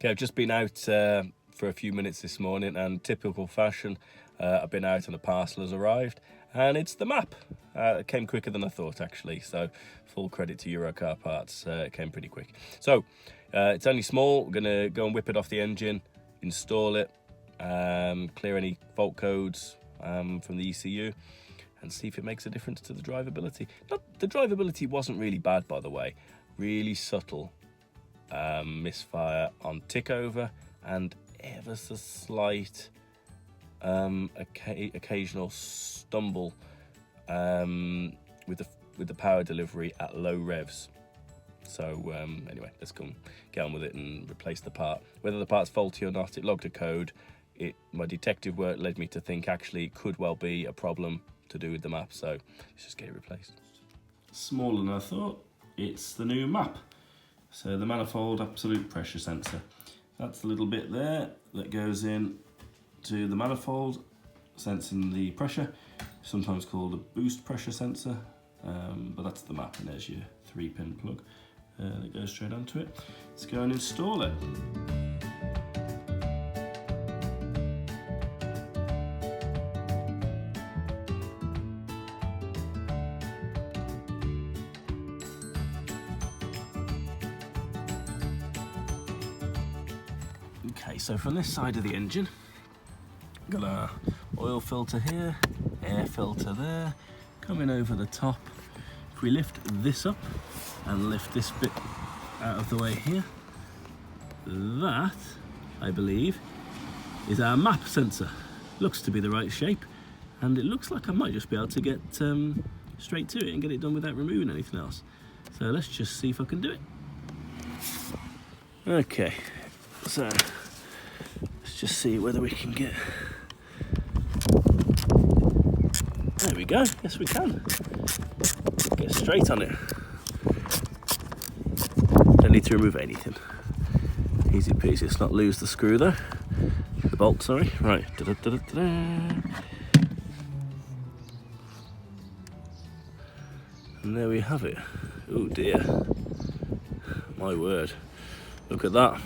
Okay, I've just been out for a few minutes this morning, and typical fashion, I've been out and a parcel has arrived, and it's the map. It came quicker than I thought, actually, so full credit to Eurocar Parts. It came pretty quick. So it's only small. We're gonna go and whip it off the engine, install it, clear any fault codes from the ECU, and see if it makes a difference to the drivability. The drivability wasn't really bad, by the way. Really subtle misfire on tick over, and ever so slight occasional stumble with the power delivery at low revs. So anyway, let's go and get on with it and replace the part. Whether the part's faulty or not, it logged a code. My detective work led me to think actually it could well be a problem to do with the map, so let's just get it replaced. Smaller than I thought. It's the new map. So the manifold absolute pressure sensor. That's the little bit there that goes in to the manifold, sensing the pressure, sometimes called a boost pressure sensor, but that's the map, and there's your 3-pin plug that goes straight onto it. Let's go and install it. Okay, so from this side of the engine, got our oil filter here, air filter there, coming over the top. If we lift this up and lift this bit out of the way here, that, I believe, is our map sensor. Looks to be the right shape, and it looks like I might just be able to get straight to it and get it done without removing anything else. So let's just see if I can do it. Okay, so let's just see whether we can get... There we go, yes we can. Get straight on it. Don't need to remove anything. Easy peasy. Let's not lose the screw though. The bolt, sorry. Right. Da-da-da-da-da. And there we have it. Oh dear. My word. Look at that.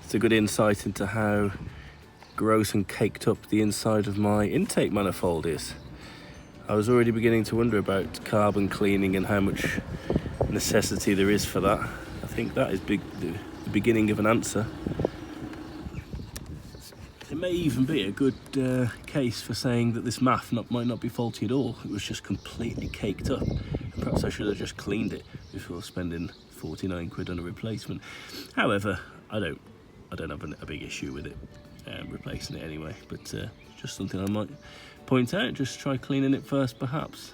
It's a good insight into how gross and caked up the inside of my intake manifold is. I was already beginning to wonder about carbon cleaning and how much necessity there is for that. I think that is the beginning of an answer. It may even be a good case for saying that this MAF might not be faulty at all. It was just completely caked up. Perhaps I should have just cleaned it before spending 49 quid on a replacement. However, I don't have a big issue with it. Replacing it anyway, but just something I might point out. Just try cleaning it first, perhaps.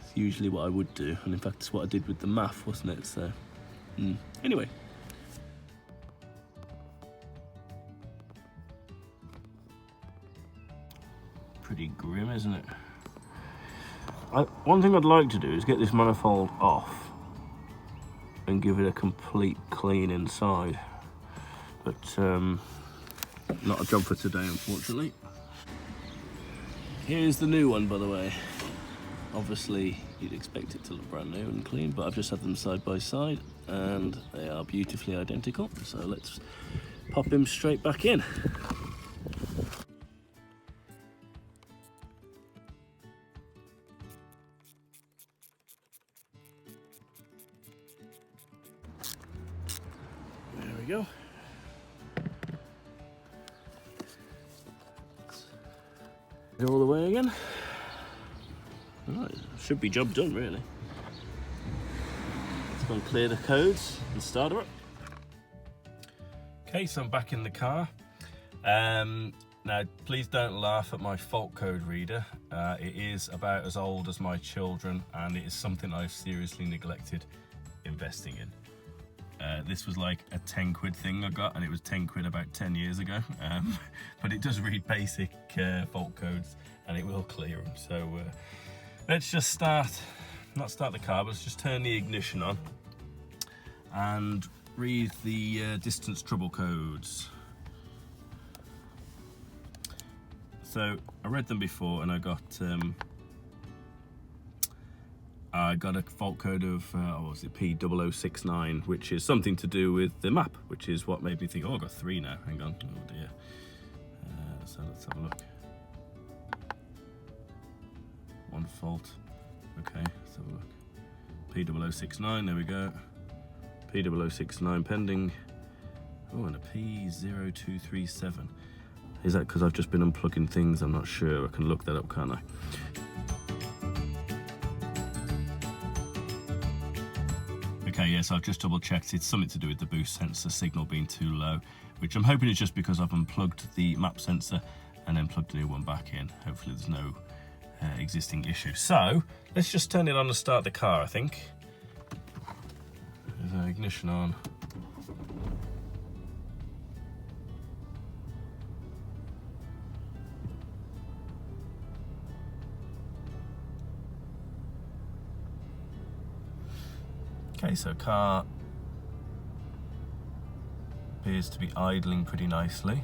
It's usually what I would do, and in fact it's what I did with the MAF, wasn't it? So anyway, pretty grim, isn't it? One thing I'd like to do is get this manifold off and give it a complete clean inside, but not a job for today, unfortunately. Here's the new one, by the way. Obviously, you'd expect it to look brand new and clean, but I've just had them side by side, and they are beautifully identical. So let's pop him straight back in. There we go. All the way again. Right, should be job done, really. Let's go and clear the codes and start her up. Okay, so I'm back in the car. Now, please don't laugh at my fault code reader. It is about as old as my children, and it is something I've seriously neglected investing in. This was like a 10 quid thing I got, and it was 10 quid about 10 years ago. But it does read basic fault codes, and it will clear them. So let's just not start the car, but let's just turn the ignition on and read the distance trouble codes. So I read them before, and I got I got a fault code of, what was it, P0069, which is something to do with the map, which is what made me think, oh, I've got 3 now, hang on, oh dear. So let's have a look. 1 fault, okay, let's have a look. P0069, there we go. P0069 pending. Oh, and a P0237. Is that because I've just been unplugging things? I'm not sure, I can look that up, can't I? Okay, yes, I've just double checked. It's something to do with the boost sensor signal being too low, which I'm hoping is just because I've unplugged the map sensor and then plugged a new one back in. Hopefully there's no existing issue. So let's just turn it on and start the car, I think. There's an ignition on. Okay, so car appears to be idling pretty nicely.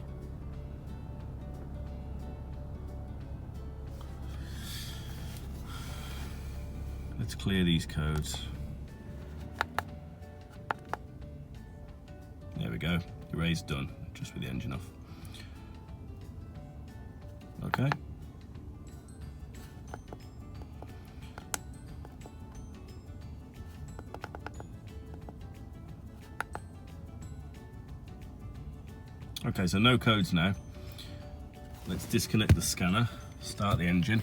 Let's clear these codes. There we go, erase done, just with the engine off. Okay. Okay, so no codes now. Let's disconnect the scanner, start the engine.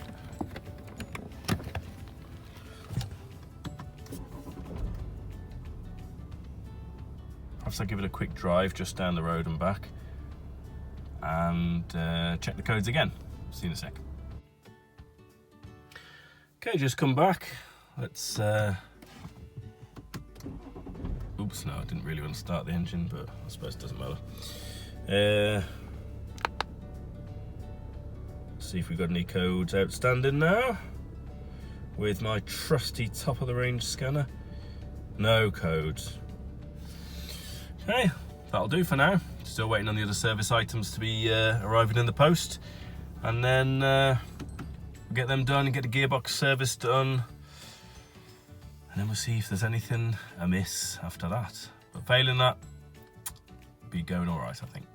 Perhaps I'll give it a quick drive just down the road and back and check the codes again. See you in a sec. Okay, just come back. Let's oops, no, I didn't really want to start the engine, but I suppose it doesn't matter. See if we've got any codes outstanding now with my trusty top of the range scanner. No codes. Okay, that'll do for now. Still waiting on the other service items to be arriving in the post, and then we'll get them done and get the gearbox service done, and then we'll see if there's anything amiss after that. But failing that, be going all right, I think.